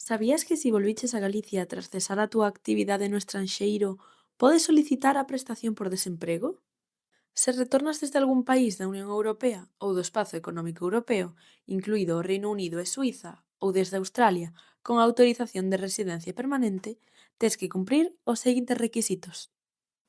Sabías que si volviches a Galicia tras cesar a túa actividade no estranxeiro, podes solicitar a prestación por desemprego? Se retornas desde algún país da Unión Europea ou do Espazo Económico Europeo, incluído o Reino Unido e Suíza, ou desde Australia, con autorización de residencia permanente, tes que cumprir os seguintes requisitos: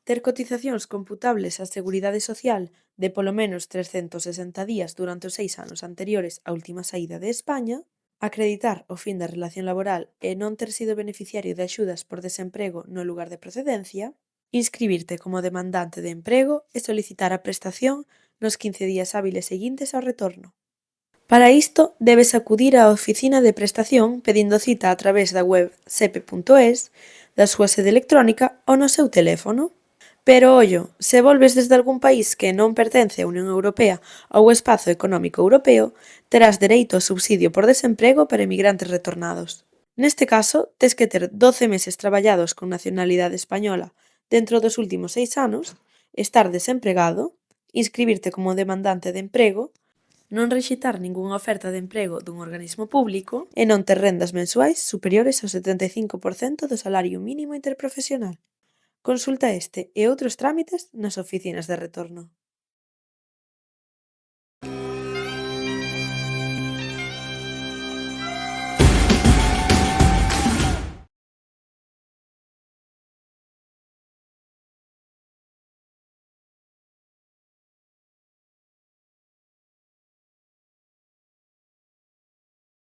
ter cotizacións computables á Seguridade Social de polo menos 360 días durante os 6 anos anteriores á última saída de España, acreditar o fin da relación laboral e non ter sido beneficiario de axudas por desemprego no lugar de procedencia, inscribirte como demandante de emprego e solicitar a prestación nos 15 días hábiles seguintes ao retorno. Para isto, debes acudir á oficina de prestación pedindo cita a través da web sepe.es, da súa sede electrónica ou no seu teléfono. Pero ollo, se volves desde algún país que non pertence á Unión Europea ou ao Espazo Económico Europeo, terás dereito ao subsidio por desemprego para emigrantes retornados. Neste caso, tes que ter 12 meses traballados con nacionalidade española dentro dos últimos 6 anos, estar desempregado, inscribirte como demandante de emprego, non rexeitar ningunha oferta de emprego dun organismo público e non ter rendas mensuais superiores ao 75% do salario mínimo interprofesional. Consulta este e outros trámites nas oficinas de retorno.